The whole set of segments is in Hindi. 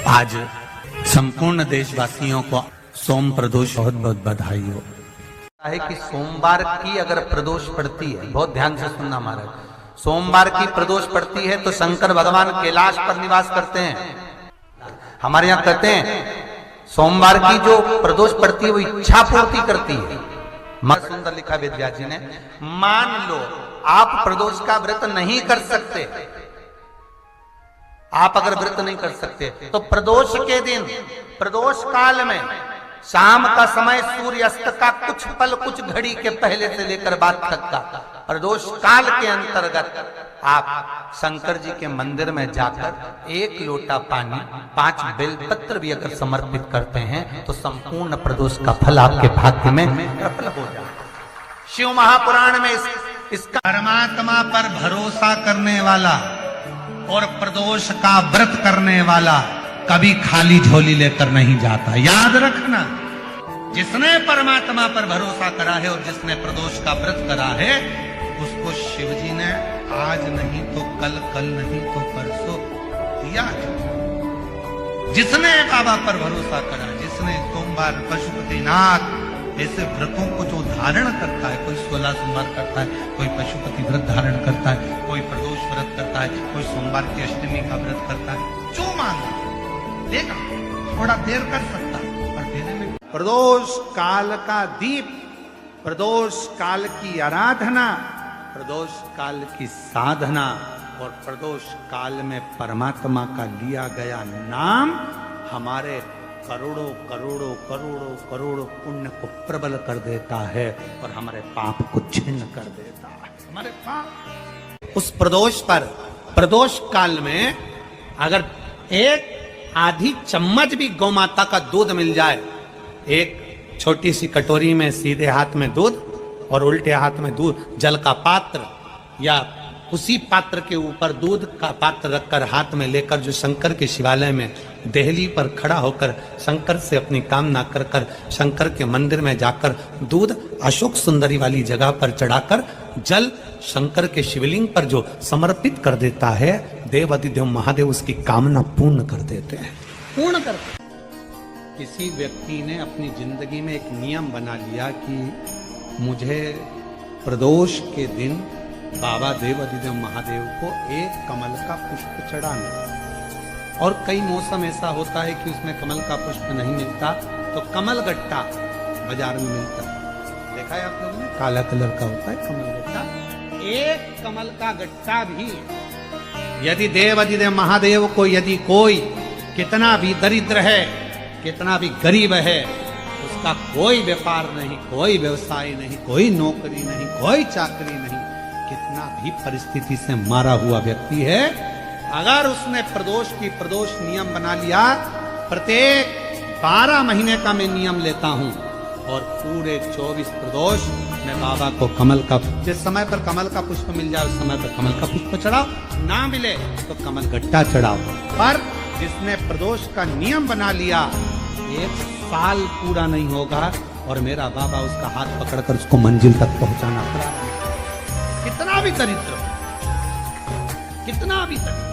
आज संपूर्ण देशवासियों को सोम प्रदोष बहुत बहुत बधाई हो। है कि सोमवार की अगर प्रदोष पड़ती है, बहुत ध्यान से सुनना महाराज, सोमवार की प्रदोष पड़ती है तो शंकर भगवान कैलाश पर निवास करते हैं। हमारे यहाँ कहते हैं सोमवार की जो प्रदोष पड़ती है वो इच्छा पूर्ति करती है। सुंदर लिखा वेदव्यास जी ने, मान लो आप प्रदोष का व्रत नहीं कर सकते, आप अगर व्रत नहीं कर सकते तो प्रदोष के दिन, प्रदोष काल में शाम का समय सूर्यास्त का कुछ पल, कुछ घड़ी के पहले से लेकर बाद तक का प्रदोष काल के अंतर्गत आप शंकर जी के मंदिर में जाकर 1 लोटा पानी, 5 बेलपत्र भी अगर समर्पित करते हैं तो संपूर्ण प्रदोष का फल आपके भाग्य में प्रबल हो जाए। शिव महापुराण में इसका परमात्मा पर भरोसा करने वाला और प्रदोष का व्रत करने वाला कभी खाली झोली लेकर नहीं जाता। याद रखना, जिसने परमात्मा पर भरोसा करा है और जिसने प्रदोष का व्रत करा है उसको शिव जी ने आज नहीं तो कल, कल नहीं तो परसों दिया। जिसने बाबा पर भरोसा करा, जिसने सोमवार, पशुपतिनाथ ऐसे व्रतों को जो धारण करता है, कोई 16 सोमवार करता है, कोई पशुपति व्रत धारण करता है, कोई प्रदोष व्रत करता है, कोई सोमवार की अष्टमी का व्रत करता है, जो मांगे देगा, थोड़ा देर कर सकता पर देने में। प्रदोष काल का दीप, प्रदोष काल की आराधना, प्रदोष काल की साधना और प्रदोष काल में परमात्मा का लिया गया नाम हमारे करोड़ों करोड़ों करोड़ों करोड़ों पुण्य को प्रबल कर देता है और हमारे पाप को छिन्न कर देता है। हमारे पाप उस प्रदोष पर, प्रदोष काल में अगर एक आधी चम्मच भी गौ माता का दूध मिल जाए, एक छोटी सी कटोरी में सीधे हाथ में दूध और उल्टे हाथ में दूध, जल का पात्र या उसी पात्र के ऊपर दूध का पात्र रखकर हाथ में लेकर जो शंकर के शिवालय में देहली पर खड़ा होकर शंकर से अपनी कामना कर कर शंकर के मंदिर में जाकर दूध अशोक सुंदरी वाली जगह पर चढ़ाकर जल शंकर के शिवलिंग पर जो समर्पित कर देता है, देव अधिदेव महादेव उसकी कामना पूर्ण कर देते हैं, पूर्ण करते। किसी व्यक्ति ने अपनी जिंदगी में एक नियम बना लिया कि मुझे प्रदोष के दिन बाबा देव अधिदेव महादेव को 1 कमल का पुष्प चढ़ाना। और कई मौसम ऐसा होता है कि उसमें कमल का पुष्प नहीं मिलता तो कमल गट्टा बाजार में मिलता है, देखा है आप लोगों ने, काला कलर का होता है कमल गट्टा। 1 कमल का गट्टा भी यदि देव अधिदेव महादेव को, यदि कोई कितना भी दरिद्र है, कितना भी गरीब है, उसका कोई व्यापार नहीं, कोई व्यवसाय नहीं, कोई नौकरी नहीं, कोई चाकरी नहीं, कितना भी परिस्थिति से मारा हुआ व्यक्ति है, अगर उसने प्रदोष की प्रदोष नियम बना लिया, प्रत्येक 12 महीने का मैं नियम लेता हूं और पूरे 24 प्रदोष मैं बाबा को कमल का, जिस समय पर कमल का पुष्प मिल जाए उस समय पर कमल का पुष्प चढ़ाओ, ना मिले तो कमल गट्टा चढ़ाओ। पर जिसने प्रदोष का नियम बना लिया, 1 साल पूरा नहीं होगा और मेरा बाबा उसका हाथ पकड़कर उसको मंजिल तक पहुंचाना पड़ा। कितना भी दरिद्र, कितना भी दरिद्र।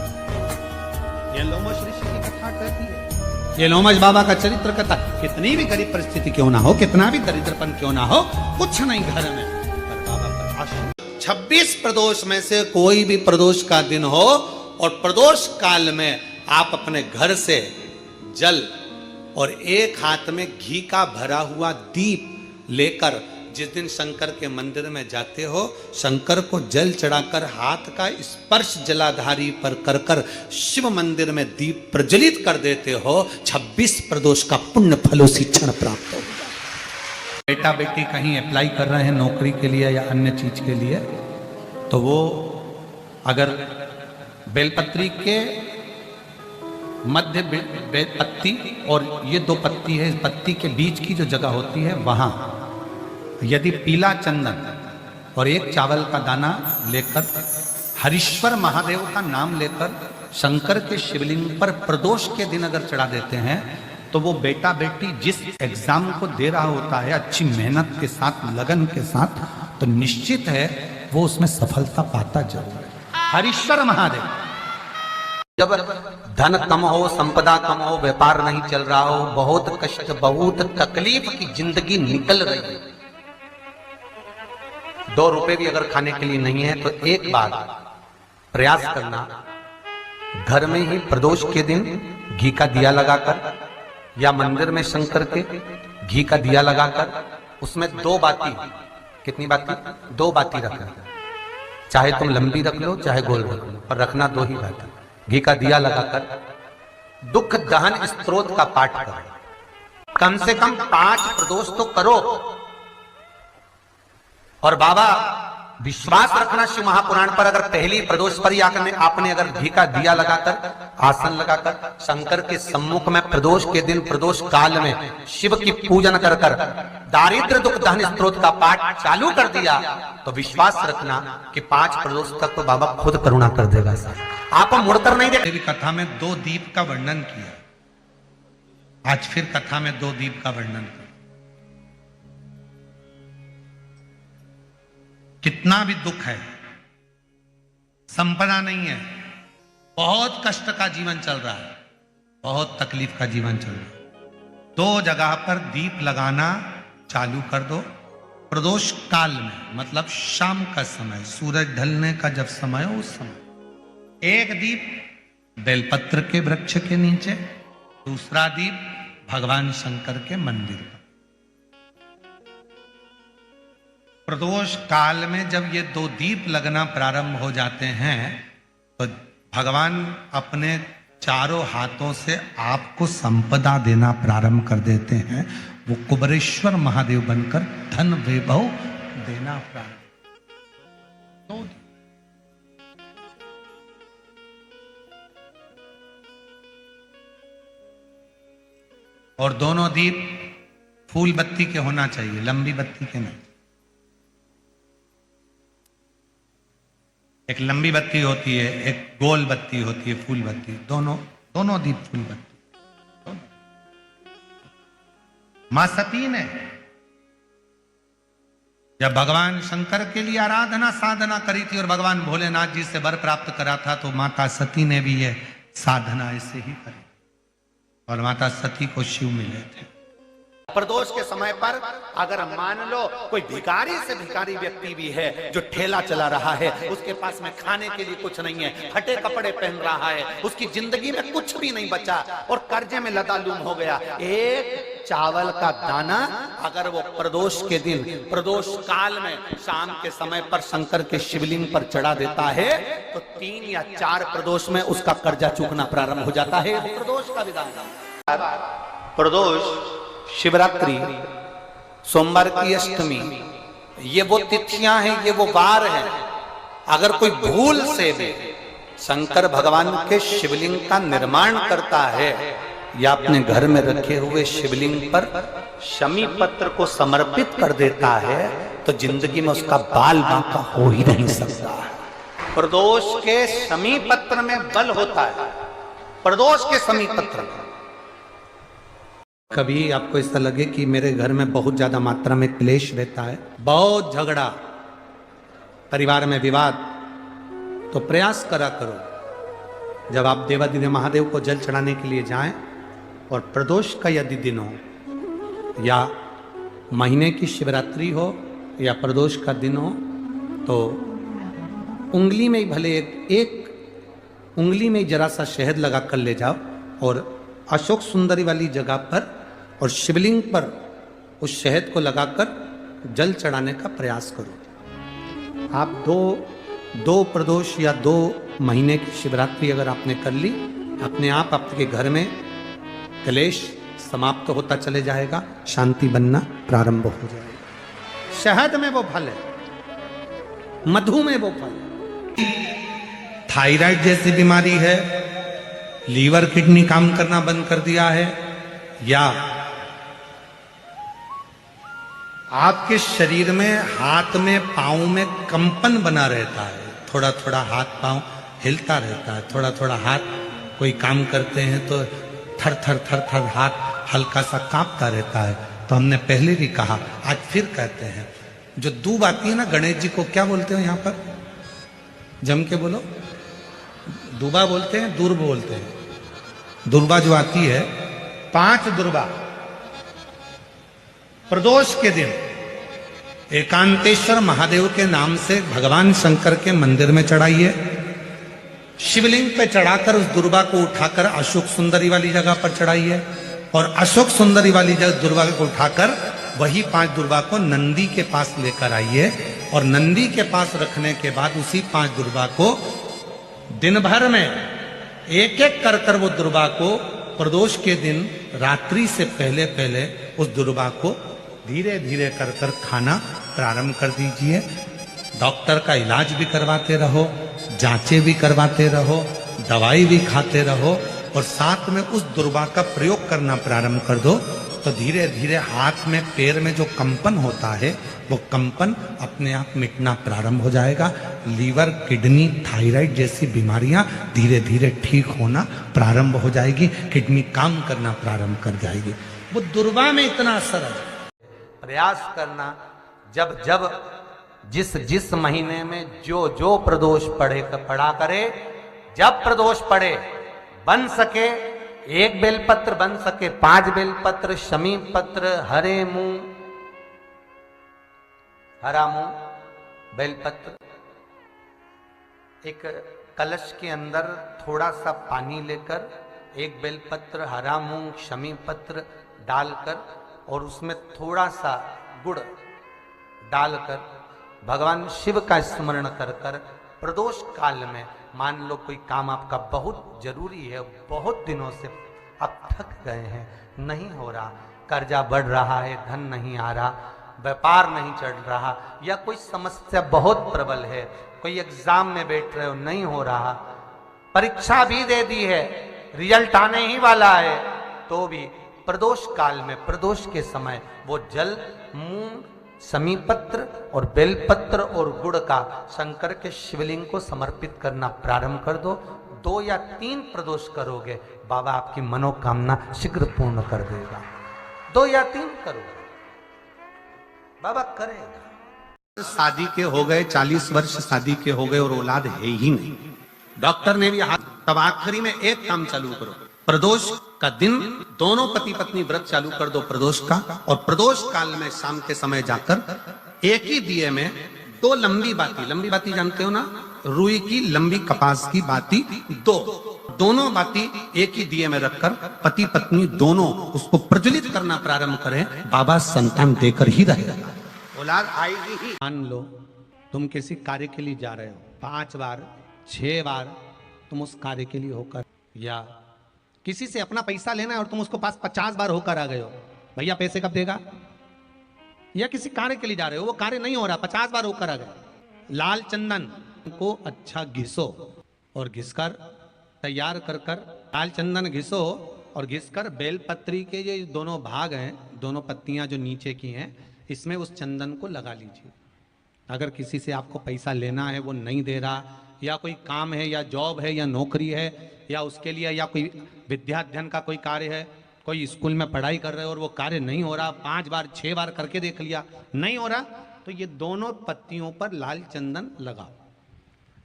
ये लोमश ऋषि की कथा कहती है, ये लोमश बाबा का चरित्र कथा, कितनी भी गरीब परिस्थिति क्यों ना हो, कितना भी दरिद्रपन क्यों ना हो, कुछ नहीं घर में, पर बाबा पर आश्रय। 26 प्रदोष में से कोई भी प्रदोष का दिन हो और प्रदोष काल में आप अपने घर से जल और 1 हाथ में घी का भरा हुआ दीप लेकर जिस दिन शंकर के मंदिर में जाते हो, शंकर को जल चढ़ाकर हाथ का स्पर्श जलाधारी पर कर कर शिव मंदिर में दीप प्रज्वलित कर देते हो, 26 प्रदोष का पुण्य फल उसी क्षण प्राप्त हो। बेटा बेटी कहीं अप्लाई कर रहे हैं नौकरी के लिए या अन्य चीज के लिए, तो वो अगर बेलपत्री के मध्य पत्ती और ये 2 पत्ती है, इस पत्ती के बीच की जो जगह होती है वहां यदि पीला चंदन और 1 चावल का दाना लेकर हरीश्वर महादेव का नाम लेकर शंकर के शिवलिंग पर प्रदोष के दिन अगर चढ़ा देते हैं तो वो बेटा बेटी जिस एग्जाम को दे रहा होता है अच्छी मेहनत के साथ, लगन के साथ, तो निश्चित है वो उसमें सफलता पाता जरूर है। हरीश्वर महादेव जब धन कम हो, संपदा कम हो, व्यापार नहीं चल रहा हो, बहुत कष्ट, बहुत तकलीफ की जिंदगी निकल रही है, 2 रुपए भी अगर खाने के लिए नहीं है, तो एक बार प्रयास करना, घर में ही प्रदोष के दिन घी का दिया लगाकर या मंदिर में शंकर के घी का दिया लगाकर उसमें 2 बाती, कितनी बाती? 2 बाती रखना, चाहे तुम लंबी रख लो चाहे गोल रख लो, पर रखना 2 ही बाती। घी का दिया लगाकर दुख दहन स्तोत्र का पाठ करो, कम से कम 5 प्रदोष तो करो। और बाबा विश्वास रखना शिव महापुराण पर, अगर पहली प्रदोष पर ही आपने अगर घी का दिया लगाकर, आसन लगाकर शंकर के सम्मुख में प्रदोष के दिन, प्रदोष काल में शिव की पूजन कर दारिद्र दुख दहन स्तोत्र का पाठ चालू कर दिया, तो विश्वास रखना कि 5 प्रदोष तक तो बाबा खुद करुणा कर देगा। आप मुड़कर नहीं देखेंगे। कथा में 2 दीप का वर्णन किया, आज फिर कथा में 2 दीप का वर्णन किया। कितना भी दुख है, संपदा नहीं है, बहुत कष्ट का जीवन चल रहा है, बहुत तकलीफ का जीवन चल रहा है, 2 जगह पर दीप लगाना चालू कर दो। प्रदोष काल में मतलब शाम का समय, सूरज ढलने का जब समय हो, उस समय 1 दीप बेलपत्र के वृक्ष के नीचे, दूसरा दीप भगवान शंकर के मंदिर पर। प्रदोष काल में जब ये 2 दीप लगना प्रारंभ हो जाते हैं, तो भगवान अपने चारों हाथों से आपको संपदा देना प्रारंभ कर देते हैं। वो कुबरेश्वर महादेव बनकर धन वैभव देना प्रारंभ। और दोनों दीप फूल बत्ती के होना चाहिए, लंबी बत्ती के नहीं। एक लंबी बत्ती होती है, एक गोल बत्ती होती है, फूल बत्ती, दोनों दीप फूल बत्ती। मां सती ने जब भगवान शंकर के लिए आराधना साधना करी थी और भगवान भोलेनाथ जी से वर प्राप्त करा था, तो माता सती ने भी यह साधना ऐसे ही करी और माता सती को शिव मिले थे। प्रदोष के समय पर अगर मान लो कोई भिखारी से भिखारी व्यक्ति भी है जो ठेला चला रहा है, उसके पास में खाने के लिए कुछ नहीं है, फटे कपड़े पहन रहा है, उसकी जिंदगी में कुछ भी नहीं बचा और कर्जे में लदालूम हो गया, एक चावल का दाना अगर वो प्रदोष के दिन, प्रदोष काल में शाम के समय पर शंकर के शिवलिंग पर चढ़ा देता है, तो 3 या 4 प्रदोष में उसका कर्जा चूकना प्रारंभ हो जाता है। प्रदोष का विधान। प्रदोष, शिवरात्रि, सोमवार की अष्टमी, ये वो तिथियां हैं, ये वो वार हैं। अगर कोई भूल से भी शंकर भगवान के शिवलिंग का निर्माण करता है या अपने घर में रखे हुए शिवलिंग पर शमी पत्र को समर्पित कर देता है, तो जिंदगी में उसका बाल बांका हो ही नहीं सकता। प्रदोष के शमी पत्र में बल होता है, प्रदोष के शमी पत्र में। कभी आपको ऐसा लगे कि मेरे घर में बहुत ज्यादा मात्रा में क्लेश रहता है, बहुत झगड़ा, परिवार में विवाद, तो प्रयास करा करो जब आप देवादिदेव महादेव को जल चढ़ाने के लिए जाएं और प्रदोष का यदि दिन हो या महीने की शिवरात्रि हो या प्रदोष का दिन हो, तो उंगली में ही भले एक उंगली में जरा सा शहद लगा कर ले जाओ और अशोक सुंदरी वाली जगह पर और शिवलिंग पर उस शहद को लगाकर जल चढ़ाने का प्रयास करो। आप दो प्रदोष या 2 महीने की शिवरात्रि अगर आपने कर ली, अपने आप आपके घर में क्लेश समाप्त होता चले जाएगा, शांति बनना प्रारंभ हो जाएगा। शहद में वो फल है, मधु में वो फल है। थायराइड जैसी बीमारी है, लीवर किडनी काम करना बंद कर दिया है, या आपके शरीर में हाथ में पांव में कंपन बना रहता है, थोड़ा थोड़ा हाथ पांव हिलता रहता है, थोड़ा थोड़ा हाथ कोई काम करते हैं तो थर थर थर थर हाथ हल्का सा कांपता रहता है, तो हमने पहले भी कहा, आज फिर कहते हैं, जो दूब आती है ना, गणेश जी को क्या बोलते हो यहाँ पर, जम के बोलो, दुर्बा बोलते हैं, दुर्ब बोलते हैं। दुर्बा जो आती है, 5 दुर्बा प्रदोष के दिन एकांतेश्वर महादेव के नाम से भगवान शंकर के मंदिर में चढ़ाइए। शिवलिंग पे चढ़ाकर उस दुर्बा को उठाकर अशोक सुंदरी वाली जगह पर चढ़ाइए और अशोक सुंदरी वाली जगह दुर्बा को उठाकर वही 5 दुर्बा को नंदी के पास लेकर आइए और नंदी के पास रखने के बाद उसी 5 दुर्बा को दिन भर में एक एक कर वो दुर्बा को प्रदोष के दिन रात्रि से पहले पहले उस दुर्बा को धीरे धीरे कर खाना प्रारंभ कर दीजिए। डॉक्टर का इलाज भी करवाते रहो, जांचें भी करवाते रहो, दवाई भी खाते रहो और साथ में उस दुर्बा का प्रयोग करना प्रारंभ कर दो तो धीरे धीरे हाथ में पैर में जो कंपन होता है वो कंपन अपने आप मिटना प्रारंभ हो जाएगा। लीवर, किडनी, थायराइड जैसी बीमारियां धीरे धीरे ठीक होना प्रारंभ हो जाएगी, किडनी काम करना प्रारंभ कर जाएगी। वो दुर्बा में इतना असर है। प्रयास करना जब जब जिस महीने में जो प्रदोष पड़ा करे, जब प्रदोष पड़े बन सके 1 बेलपत्र, बन सके 5 बेलपत्र, शमी पत्र, हरा मुंह बेलपत्र, एक कलश के अंदर थोड़ा सा पानी लेकर 1 बेलपत्र, हरा मूंग, शमी पत्र डालकर और उसमें थोड़ा सा गुड़ डालकर भगवान शिव का स्मरण कर कर प्रदोष काल में, मान लो कोई काम आपका बहुत जरूरी है, बहुत दिनों से आप थक गए हैं, नहीं हो रहा, कर्जा बढ़ रहा है, धन नहीं आ रहा, व्यापार नहीं चढ़ रहा, या कोई समस्या बहुत प्रबल है, कोई एग्जाम में बैठ रहे हो नहीं हो रहा, परीक्षा भी दे दी है, रिजल्ट आने ही वाला है, तो भी प्रदोष काल में, प्रदोष के समय वो जल, मूंग, शमी पत्र और बेलपत्र और गुड़ का शंकर के शिवलिंग को समर्पित करना प्रारंभ कर दो। 2 या 3 प्रदोष करोगे, बाबा आपकी मनोकामना शीघ्र पूर्ण कर देगा। 2 या 3 करोगे, बाबा करेगा। शादी के हो गए 40 वर्ष, शादी के हो गए और औलाद है ही नहीं, डॉक्टर ने भी हाथ, तब आखिरी में एक काम चालू करो, प्रदोष का दिन दोनों पति पत्नी व्रत चालू कर दो प्रदोष का, और प्रदोष काल में शाम के समय जाकर एक ही दिए में 2 लंबी बाती जानते हो ना, रुई की लंबी कपास की बाती, दोनों बाती एक ही दिए में रखकर पति पत्नी दोनों उसको प्रज्वलित करना प्रारंभ करें, बाबा संतान देकर ही रहेगा, औलाद आएगी ही। मान लो तुम किसी कार्य के लिए जा रहे हो, 5 बार 6 बार तुम उस कार्य के लिए होकर, या किसी से अपना पैसा लेना है और तुम उसको पास 50 बार होकर आ गए हो, भैया पैसे कब देगा, या किसी कार्य के लिए जा रहे हो, वो कार्य नहीं हो रहा, 50 बार होकर आ गए, लाल चंदन को अच्छा घिसो और घिसकर तैयार कर लाल चंदन घिसो और घिसकर बेलपत्री के ये दोनों भाग हैं, दोनों पत्तियां जो नीचे की हैं, इसमें उस चंदन को लगा लीजिए। अगर किसी से आपको पैसा लेना है, वो नहीं दे रहा, या कोई काम है या जॉब है या नौकरी है या उसके लिए, या कोई विद्या अध्ययन का कोई कार्य है, कोई स्कूल में पढ़ाई कर रहे हो और वो कार्य नहीं हो रहा, 5 बार 6 बार करके देख लिया नहीं हो रहा, तो ये दोनों पत्तियों पर लाल चंदन लगाओ।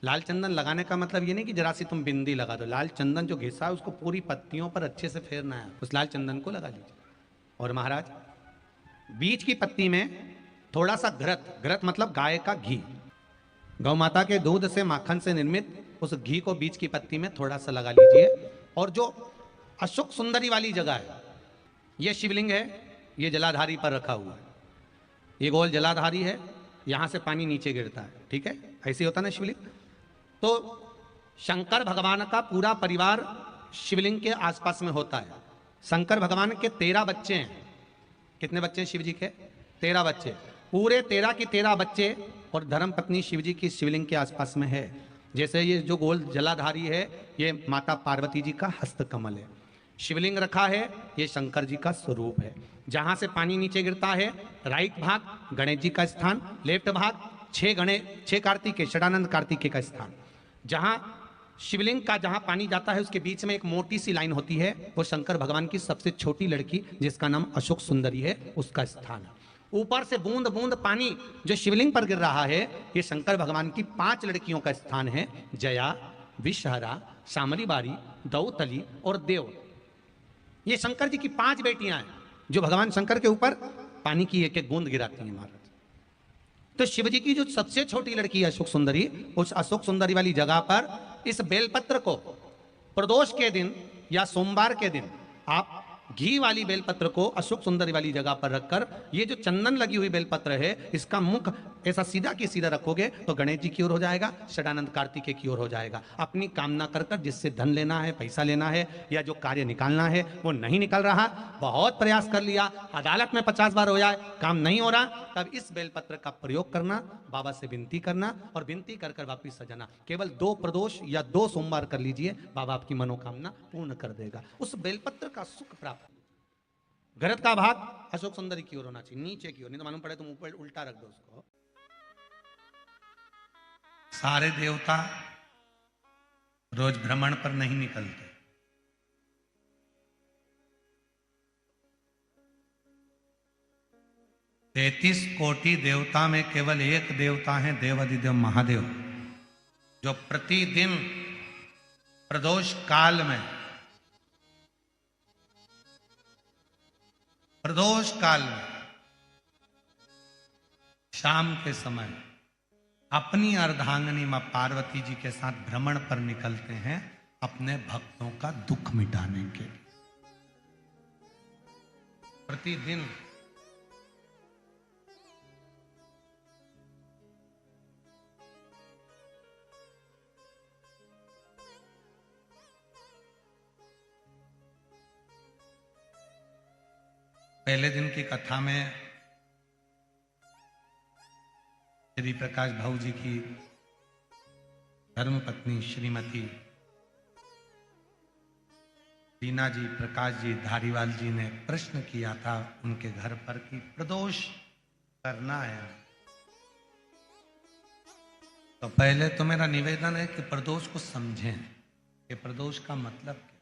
लाल चंदन लगाने का मतलब ये नहीं कि जरा सी तुम बिंदी लगा दो, लाल चंदन जो घिसा है उसको पूरी पत्तियों पर अच्छे से फेरना है, उस लाल चंदन को लगा लीजिए। और महाराज बीच की पत्ती में थोड़ा सा घृत मतलब गाय का घी, गौ माता के दूध से माखन से निर्मित उस घी को बीच की पत्ती में थोड़ा सा लगा लीजिए। और जो अशोक सुंदरी वाली जगह है, ये शिवलिंग है, ये जलाधारी पर रखा हुआ है, ये गोल जलाधारी है, यहां से पानी नीचे गिरता है, ठीक है, ऐसे होता ना शिवलिंग। तो शंकर भगवान का पूरा परिवार शिवलिंग के आसपास में होता है। शंकर भगवान के 13 बच्चे हैं। कितने बच्चे हैं शिव जी के? 13 बच्चे, पूरे 13 के 13 बच्चे और धर्म पत्नी शिव जी की शिवलिंग के आसपास में है। जैसे ये जो गोल जलाधारी है, ये माता पार्वती जी का हस्त कमल है। शिवलिंग रखा है, ये शंकर जी का स्वरूप है। जहां से पानी नीचे गिरता है, राइट भाग गणेश जी का स्थान, लेफ्ट भाग 6 कार्तिकेय, षडानंद कार्तिकेय का स्थान। जहां शिवलिंग का जहां पानी जाता है उसके बीच में एक मोटी सी लाइन होती है, वो शंकर भगवान की सबसे छोटी लड़की जिसका नाम अशोक सुंदरी है, उसका स्थान है। ऊपर से बूंद बूंद पानी जो शिवलिंग पर गिर रहा है, ये शंकर भगवान की 5 लड़कियों का स्थान है, जया, विषहरा, शामली बारी, दौतली और देव। ये शंकर जी की 5 बेटियां हैं जो भगवान शंकर के ऊपर पानी की एक एक बूंद गिराती हैं महाराज। तो शिव जी की जो सबसे छोटी लड़की है अशोक सुंदरी, उस अशोक सुंदरी वाली जगह पर इस बेलपत्र को प्रदोष के दिन या सोमवार के दिन आप घी वाली बेलपत्र को अशोक सुंदरी वाली जगह पर रखकर, ये जो चंदन लगी हुई बेलपत्र है इसका मुख ऐसा सीधा की सीधा रखोगे तो गणेश जी की ओर हो जाएगा, षडानंद कार्तिकेय की ओर हो जाएगा। अपनी कामना कर कर जिससे धन लेना है, पैसा लेना है या जो कार्य निकालना है वो नहीं निकल रहा, बहुत प्रयास कर लिया, अदालत में 50 बार हो जाए, काम नहीं हो रहा, तब इस बेलपत्र का प्रयोग करना, बाबा से विनती करना और विनती कर कर वापिस सजाना। केवल 2 प्रदोष या 2 सोमवार कर लीजिए, बाबा आपकी मनोकामना पूर्ण कर देगा। उस बेलपत्र का सुख प्राप्त। गरज का भाग अशोक सुंदरी की ओर होना चाहिए, नीचे की ओर, नहीं तो मालूम पड़े तुम ऊपर उल्टा रख दो उसको। सारे देवता रोज भ्रमण पर नहीं निकलते। तैतीस कोटि देवता में केवल एक देवता है देवाधिदेव महादेव, जो प्रतिदिन प्रदोष काल में शाम के समय अपनी अर्धांगिनी मां पार्वती जी के साथ भ्रमण पर निकलते हैं अपने भक्तों का दुख मिटाने के लिए। प्रतिदिन पहले दिन की कथा में श्री प्रकाश भाऊ जी की धर्मपत्नी श्रीमती दीना जी, प्रकाश जी, धारीवाल जी ने प्रश्न किया था उनके घर पर कि प्रदोष करना है, तो पहले तो मेरा निवेदन है कि प्रदोष को समझें कि प्रदोष का मतलब क्या।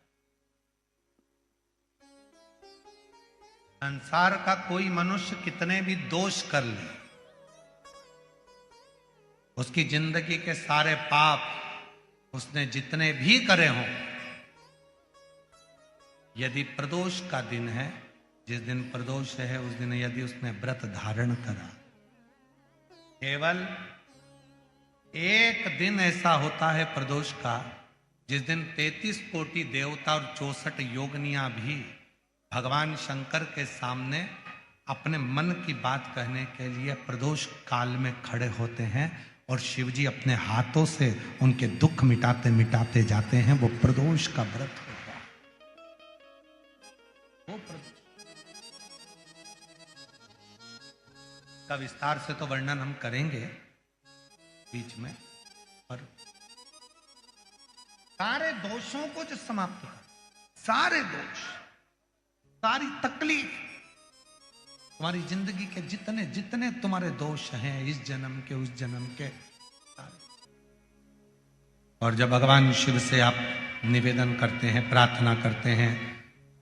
संसार का कोई मनुष्य कितने भी दोष कर ले, उसकी जिंदगी के सारे पाप उसने जितने भी करे हों, यदि प्रदोष का दिन है, जिस दिन प्रदोष है उस दिन यदि उसने व्रत धारण करा, केवल एक दिन ऐसा होता है प्रदोष का जिस दिन 33 कोटि देवता और 64 योगनियां भी भगवान शंकर के सामने अपने मन की बात कहने के लिए प्रदोष काल में खड़े होते हैं और शिव जी अपने हाथों से उनके दुख मिटाते मिटाते जाते हैं। वो प्रदोष का व्रत होता है। वो का विस्तार से तो वर्णन हम करेंगे बीच में, और सारे दोषों को जो समाप्त कर, सारे दोष, सारी तकलीफ, तुम्हारी जिंदगी के जितने जितने तुम्हारे दोष हैं इस जन्म के उस जन्म के, और जब भगवान शिव से आप निवेदन करते हैं, प्रार्थना करते हैं,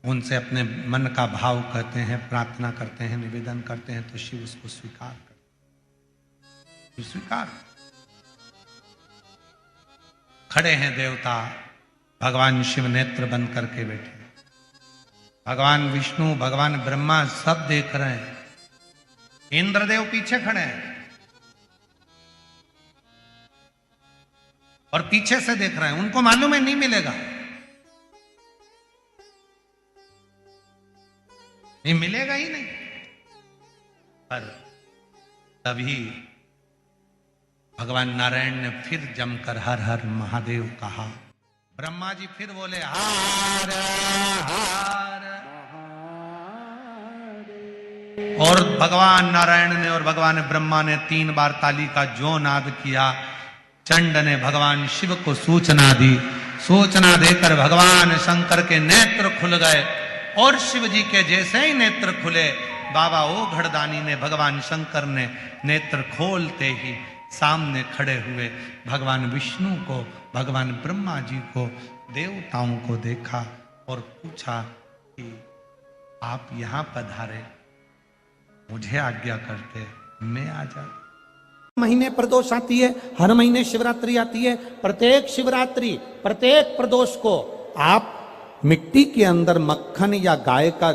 उनसे अपने मन का भाव कहते हैं, प्रार्थना करते हैं, निवेदन करते हैं, तो शिव उसको स्वीकार करते, स्वीकार। खड़े हैं देवता, भगवान शिव नेत्र बंद करके बैठे, भगवान विष्णु, भगवान ब्रह्मा सब देख रहे हैं, इंद्रदेव पीछे खड़े हैं और पीछे से देख रहे हैं। उनको मालूम है नहीं मिलेगा, नहीं मिलेगा ही नहीं, पर तभी भगवान नारायण ने फिर जमकर हर हर महादेव कहा। ब्रह्मा जी फिर बोले हर हर, और भगवान नारायण ने और भगवान ब्रह्मा ने 3 बार ताली का जो नाद किया। चंड ने भगवान शिव को सूचना दी, सूचना देकर भगवान शंकर के नेत्र खुल गए, और शिव जी के जैसे ही नेत्र खुले, बाबा ओ घड़दानी ने, भगवान शंकर ने नेत्र खोलते ही सामने खड़े हुए भगवान विष्णु को, भगवान ब्रह्मा जी को, देवताओं को देखा और पूछा कि आप यहां पधारे, मुझे आज्ञा करते मैं आ जाता। महीने प्रदोष आती है, हर महीने शिवरात्रि आती है। प्रत्येक शिवरात्रि, प्रत्येक प्रदोष को आप मिट्टी के अंदर मक्खन या गाय का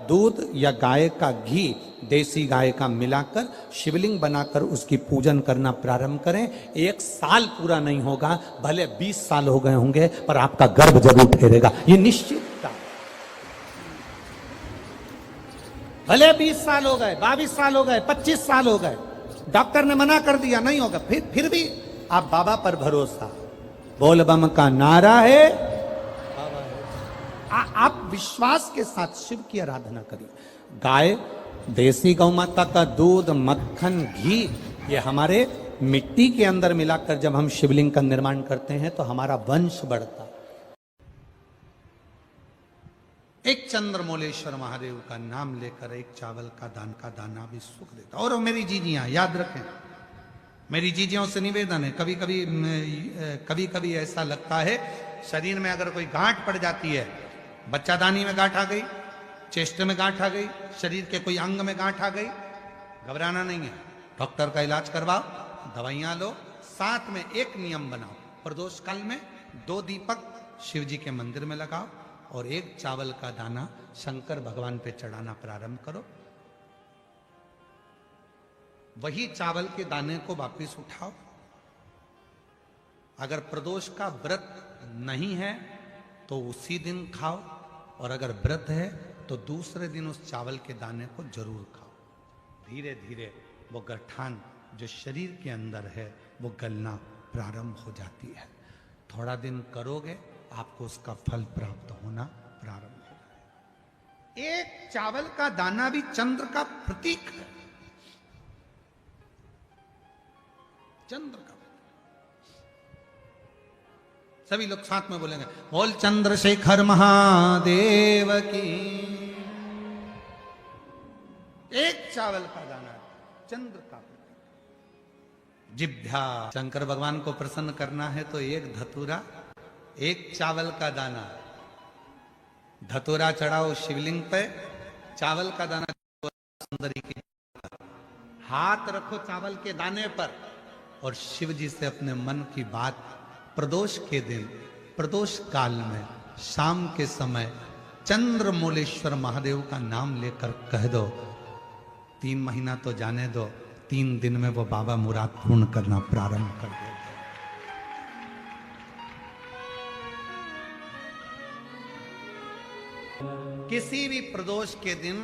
दूध या गाय का घी, देसी गाय का मिलाकर शिवलिंग बनाकर उसकी पूजन करना प्रारंभ करें। 1 साल पूरा नहीं होगा, भले 20 साल हो गए होंगे, पर आपका गर्भ जरूर ठहरेगा, ये निश्चित था। भले 20 साल हो गए, 22 साल हो गए, 25 साल हो गए, डॉक्टर ने मना कर दिया नहीं होगा, फिर भी आप बाबा पर भरोसा, बोल बम का नारा है, आप विश्वास के साथ शिव की आराधना करिए। गाय, देसी गौ माता का दूध, मक्खन, घी, ये हमारे मिट्टी के अंदर मिलाकर जब हम शिवलिंग का निर्माण करते हैं तो हमारा वंश बढ़ता। एक चंद्रमौलेश्वर महादेव का नाम लेकर एक चावल का दाना भी सुख देता। और मेरी जीजियां याद रखें, मेरी जीजियों से निवेदन है, कभी कभी ऐसा लगता है शरीर में अगर कोई गांठ पड़ जाती है, बच्चादानी में गांठ आ गई, चेस्ट में गांठ आ गई, शरीर के कोई अंग में गांठ आ गई, घबराना नहीं है, डॉक्टर का इलाज करवाओ, दवाइयां लो, साथ में एक नियम बनाओ, प्रदोष काल में 2 दीपक शिव जी के मंदिर में लगाओ और 1 चावल का दाना शंकर भगवान पे चढ़ाना प्रारंभ करो। वही चावल के दाने को वापिस उठाओ। अगर प्रदोष का व्रत नहीं है तो उसी दिन खाओ, और अगर व्रत है तो दूसरे दिन उस चावल के दाने को जरूर खाओ। धीरे धीरे वो गठान जो शरीर के अंदर है वो गलना प्रारंभ हो जाती है। थोड़ा दिन करोगे आपको उसका फल प्राप्त होना प्रारंभ हो जाएगा। एक चावल का दाना भी चंद्र का प्रतीक है, चंद्र का। सभी लोग साथ में बोलेंगे, बोल चंद्रशेखर महादेव की। एक चावल का दाना चंद्र का प्रतीक। जिभ्या, शंकर भगवान को प्रसन्न करना है तो 1 धतूरा, 1 चावल का दाना, धतूरा चढ़ाओ शिवलिंग पे, चावल का दाना सुंदरी की, हाथ रखो चावल के दाने पर और शिव जी से अपने मन की बात प्रदोष के दिन, प्रदोष काल में, शाम के समय चंद्रमौलेश्वर महादेव का नाम लेकर कह दो। 3 महीना तो जाने दो, 3 दिन में वो बाबा मुराद पूर्ण करना प्रारंभ कर दे। किसी भी प्रदोष के दिन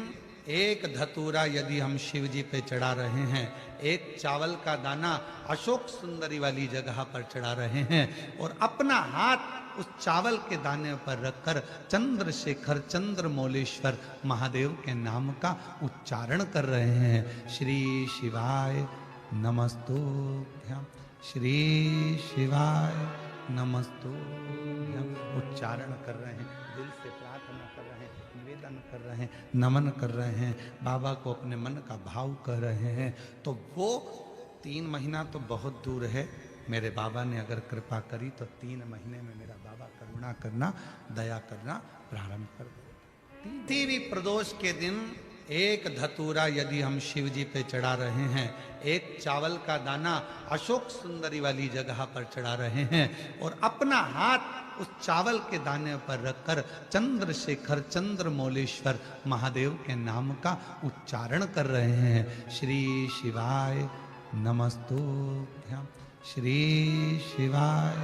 1 धतूरा यदि हम शिव जी पे चढ़ा रहे हैं, 1 चावल का दाना अशोक सुंदरी वाली जगह पर चढ़ा रहे हैं और अपना हाथ उस चावल के दाने पर रखकर चंद्रशेखर चंद्रमौलेश्वर महादेव के नाम का उच्चारण कर रहे हैं। श्री शिवाय नमस्तुभ्यं, श्री शिवाय नमस्तुभ्यं उच्चारण कर रहे हैं, दिल से प्रार्थना कर रहे हैं, निवेदन कर रहे हैं, नमन कर रहे हैं, बाबा को अपने मन का भाव कर रहे हैं। तो वो 3 महीना तो बहुत दूर है, मेरे बाबा ने अगर कृपा करी तो 3 महीने में मेरा बाबा करुणा करना, दया करना प्रारंभ कर दे। किसी भी प्रदोष के दिन 1 धतूरा यदि हम शिव जी पे चढ़ा रहे हैं, 1 चावल का दाना अशोक सुंदरी वाली जगह पर चढ़ा रहे हैं और अपना हाथ उस चावल के दाने पर रखकर चंद्रशेखर चंद्रमौलेश्वर महादेव के नाम का उच्चारण कर रहे हैं। श्री शिवाय नमस्तुभ्यं, श्री शिवाय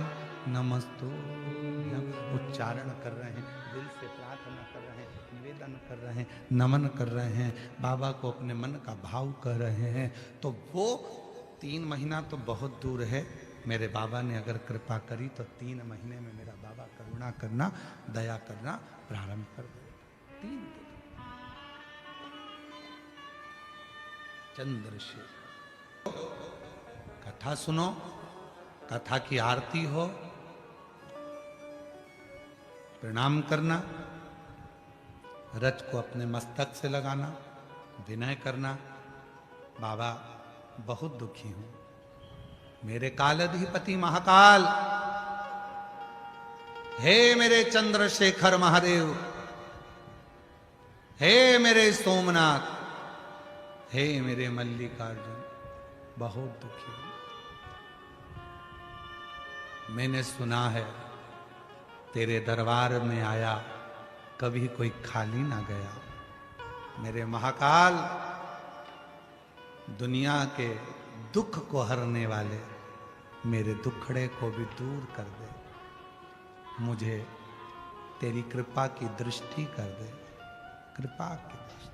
नमस्तुभ्यं उच्चारण कर रहे हैं, दिल से प्रार्थना कर रहे हैं, निवेदन कर रहे हैं, नमन कर रहे हैं, बाबा को अपने मन का भाव कर रहे हैं। तो वो 3 महीना तो बहुत दूर है, मेरे बाबा ने अगर कृपा करी तो 3 महीने में मेरा बाबा करुणा करना, दया करना प्रारंभ कर देगा। 3 दिन चंद्रशेखर, कथा सुनो, कथा की आरती हो, प्रणाम करना, रज को अपने मस्तक से लगाना, विनय करना, बाबा बहुत दुखी हूं, मेरे कालाधिपति महाकाल, हे मेरे चंद्रशेखर महादेव, हे मेरे सोमनाथ, हे मेरे मल्लिकार्जुन, बहुत दुखी हूं। मैंने सुना है तेरे दरबार में आया कभी कोई खाली ना गया। मेरे महाकाल, दुनिया के दुख को हरने वाले मेरे दुखड़े को भी दूर कर दे। मुझे तेरी कृपा की दृष्टि कर दे, कृपा की दृष्टि।